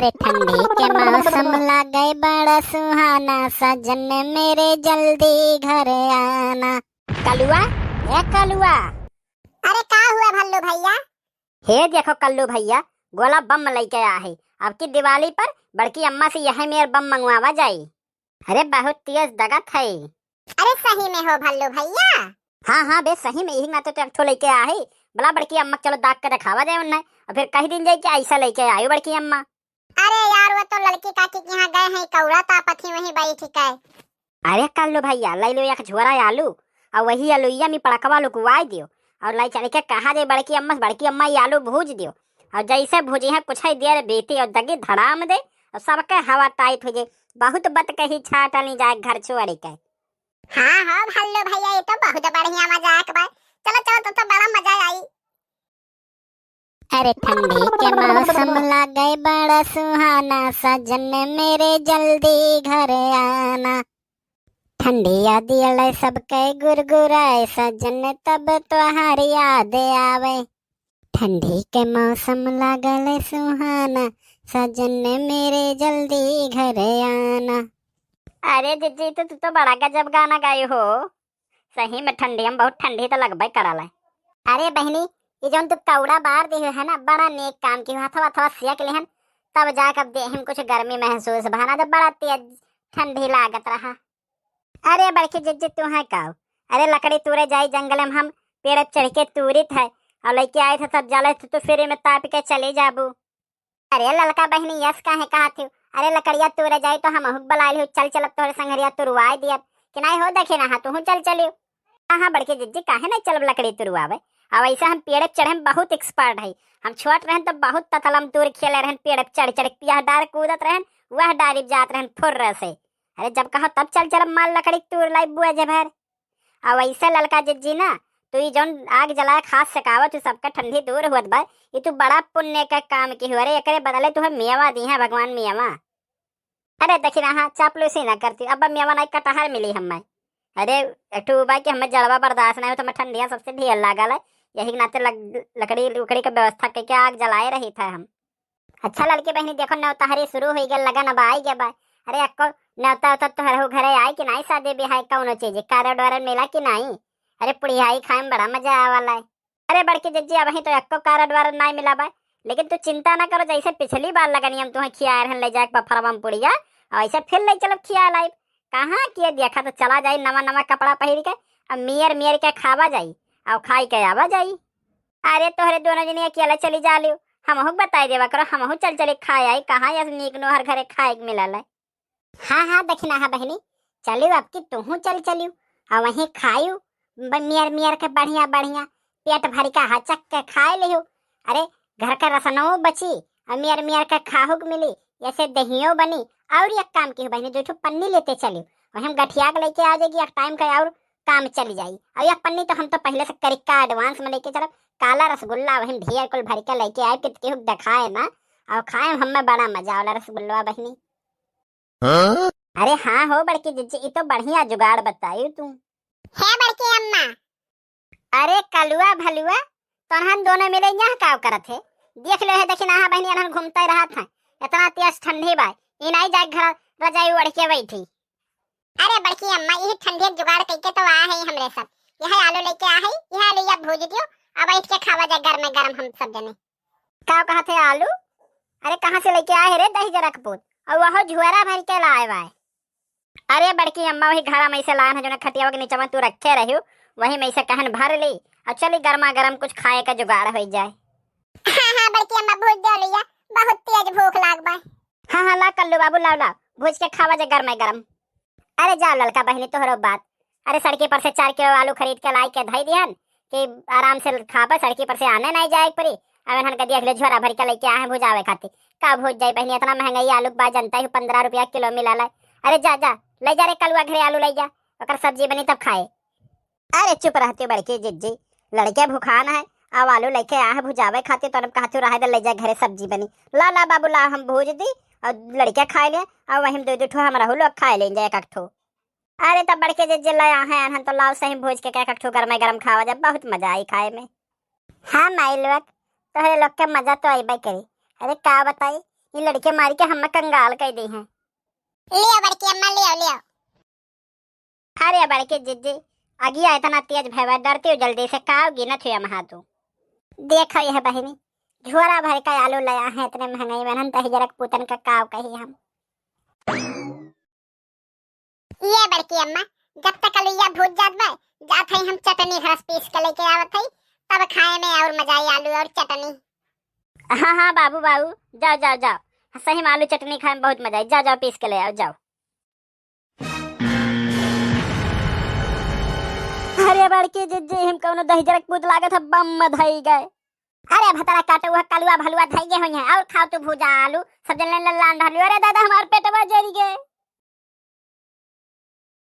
अरे ठंडी के मौसम लगे बड़ा सुहाना, सजन मेरे जल्दी घर आना। कलुआ, ए कलुआ। अरे का हुआ भल्लू भैया? हे देखो कल्लू भैया, गोला बम लेके आ है। अब की दिवाली पर बड़की अम्मा से यही मेरे बम मंगवावा जाई। अरे बहुत तेज दगत है। अरे सही में हो भल्लू भैया? हाँ हाँ बे सही में, यही ना तो एक ठो लेके आ है। बला बड़की अम्मा चलो दाग के दिखावा जाए उन्हें, और फिर कही दिन जाए कि ऐसा लेके आयो बड़की अम्मा। अरे यार वो तो लड़की काकी के यहाँ गए हैं, कौड़ा तापथी वहीं बैठी है। अरे कल्लू भैया ले लो एक झोरा आलू, और वही आलूया में पड़कवा लुकवाई दियो, और लाई चल के कहा जाए बड़की अम्मा ये आलू भूज दियो। और जैसे भूजी है कुछ ही देर बेटी और दगी धड़ाम दे, और सबके हवा टाइट हो जाए। बहुत बत कही छाटली जाए घर छोड़ के। हाँ हाँ भल्लू भैया, ये तो बहुत बढ़िया मजाक बा। चलो चलो तो बड़ा मजा आई। अरे ठंडी के मौसम लगे बड़ा सुहाना, सजन मेरे जल्दी घर आना। ठंडी याद अले सबके गुरगुराए, सजन तब त्योहार याद आवे। ठंडी के मौसम लगले सुहाना, सजन मेरे जल्दी घर आना। अरे जिज्जी तो तू तो बड़ा गजब गाना गाई हो। सही में ठंडी हम बहुत ठंडी तो लगबे करला। अरे बहनी, ये जो तू कौड़ा बार दे है ना, बड़ा नेक काम की हथवा थवा सेक लेहन, तब जाकर देहम कुछ गर्मी महसूस भाना, तो बड़ा तेज ठंडी लागत रहा। अरे बड़की जिज्जी तू है का? अरे लकड़ी तूरे जाई जंगल में, हम पेड़ चढ़ के तूरित है और लेके आए थे, सब जले तो फिर में ताप के चले जाबू। अरे ललका बहनी यस काहे कहा थी? अरे लकड़िया तूरे जाई तो हम हुक बलाइल हो, चल चल तोरे संगरिया तुरवाई दिया कि नहीं हो, देखे ना तू चल चलियो। हाँ बड़की जिज्जी काहे नहीं चलब लकड़ी तुरवावे। अब ऐसा हम पेड़ चढ़े में बहुत एक्सपर्ट है। हम छोट रहन तो बहुत ततलम तूर खेले रहन, पेड़ चढ़ चढ़ यह डार कूदत रहन, वह डारी जात रहन फुर्र से। अरे जब कहो तब चल चल माल लकड़ी तूर लाई बुआ जभर। अब ऐसे ललका जिज्जी ना, तू ये जौन आग जलाए खास सकावत, तू सबका ठंडी दूर हुआ बा, ये तू बड़ा पुण्य का काम की हो। अरे एकरे बदले तुहे मेवा दी है भगवान मेवा। अरे देखी ना चापलूसी ना करती, अब मेवा नहीं कटहर मिली हमें। अरे एकटू बा कि हमें जड़वा बर्दाश्त नहीं हो, तो मैं ठंडिया सबसे ढेर लागल है, यही नाते लकड़ी लकड़ी का व्यवस्था करके आग जलाए रही था हम। अच्छा लड़की बहनी देखो नौताहरी शुरू हो गया, लगन अब आई गया बा। अरे अक्को नौता उता तो घरे आई कि नहीं, शादी ब्याह कौनो चीज कारड वारड मिला कि नहीं? अरे पुड़ियाई खाए में बड़ा मजा आवाला है। अरे बड़की जिज्जी अब ही तो अक्को कारड वारड नहीं मिला बा, लेकिन तू चिंता ना करो, जैसे पिछली बार लगनी हम तुम्हें खिया रहन ले जाके बफरवा में पुड़िया, और ऐसे फिर ले चलब खिया लाई। कहाँ किए देखा तो चला जाई नवा नवा कपड़ा पहन के, अब मियर मियर के खावा जाई और खाई के आवा जाई। अरे तोहरे दोनों जनी अकेला चली जा लियो, हमहू बताई देवा करो, हमहू चल चले खाए आई। कहाँ या नीक नो हर घरे खाए के मिलल है। हाँ हाँ देखना है बहनी, चलियो अब की तुहू चल चलियो, और वहीं खायू मियर मियर के बढ़िया बढ़िया पेट भरी का हचक के खाए लियो। अरे घर का रसनो बची और मियर मियर के खाहू के मिली, ऐसे दहियो बनी। और एक काम की बहनी, जो पन्नी लेते चलियो, और हम गठिया के लेके आ जाएगी, एक टाइम का और काम चली जाई। और एक पन्नी तो हम तो पहले से करिका एडवांस में लेके चलब, काला रसगुल्ला वही ढेर कुल भर के लेके आए, पिट के दिखाए ना और खाए हमें बड़ा मजा वाला रसगुल्ला बहनी। हाँ? अरे हाँ हो बड़की जिज्जी, ये तो बढ़िया जुगाड़ बताई तू है बड़की अम्मा। अरे कलुआ भलुआ तो हम दोनों मिले यहाँ का करत है, देख लो है देखी ना बहनी, हम घूमते रहा था, इतना तेज ठंडी बा, ये नहीं जाए घर रजाई ओढ़ के बैठी। अरे बड़की अम्मा ये ठंडी जुगाड़ करके तो आ है हमरे सब, यह आलू लेके आ है, यह आलू या भूज दियो, अब बैठ के खावा जाए गरम गरम हम सब जने। क्या कहा थे आलू? अरे कहाँ से लेके आए रे दही जरा कपूत, और वह झुआरा भर के लाए हुआ। अरे बड़की अम्मा वही घर में से लान है, जो खटिया के नीचे में तू रखे रही, वही में से कहन भर ली, और चली गर्मा गर्म कुछ खाए का जुगाड़ हो जाए। हाँ हाँ बड़की अम्मा भूज दो लिया, बहुत तेज भूख लाग बा। हाँ हाँ ला कल्लू बाबू लाओ लाओ, भूज के खावा जाए गर्मा गर्म। अरे जाओ ललका बहनी तोहरो बात। अरे सड़की पर से 4 किलो आलू खरीद के लाई के धई दिहन कि आराम से खाबा, सड़की पर से आने नहीं जाए परी। अब इन्हन के देख ले झोरा भर के लेके आए भुजावे खातिर, का भूज जाए बहनी, इतना महंगाई आलू बा जनता है, 15 रुपया किलो मिला ला। अरे जा जा ले जा रे कलुआ घरे आलू ले जा, और सब्जी बनी तब खाए। अरे चुप रहती बड़की जिज्जी, लड़के भूखान है, अब आलू लेके आए हैं भुजावे खातिर, तो कहा रहा ले जा घरे सब्जी बनी। ला ला बाबू ला, हम भूज दी और लड़के खाए ले, और वही 2-2 ठो हम रहू लोग खाए लेंगे एक ठो। अरे तब बड़के जिज्जी लाया है हम तो लाओ सही भूज के एक ठो गरम गरम खावा जाए, बहुत मजा आई खाए में। हाँ माई लोग तोहरे लोग के मजा तो अबे करी। अरे का बताई, ये लड़के मारी के हम कंगाल कह दी हैं। ले आओ बड़की अम्मा, ले आओ ले आओ। अरे बड़के जिज्जी अगिया इतना तेज भैया डरती हो जल्दी से काओगी न छुया महा तू। देखो यह बहनी झोरा भर का आलू लाया है इतने महंगाई बनन तही जरक पुतन का काव कही हम। ये बड़की अम्मा, जब तक आलूया भूज जात बा जात है हम चटनी घरस पीस के लेके आवत है, तब खाए में और मजा आई आलू और चटनी। हाँ हाँ बाबू बाबू जाओ जाओ जाओ, सही में आलू चटनी खाए में बहुत मजा आई, जाओ जाओ पीस के ले आओ जाओ। अरे बड़के जिज्जी हम कौनो दही जरक पूत लागत है बम धई गए। अरे भतरा काटे हुआ कलुआ भलुआ धई गए हो और खाओ तू भूजा आलू सब जन लान ढालू। अरे दादा हमार पेटवा जरी गए।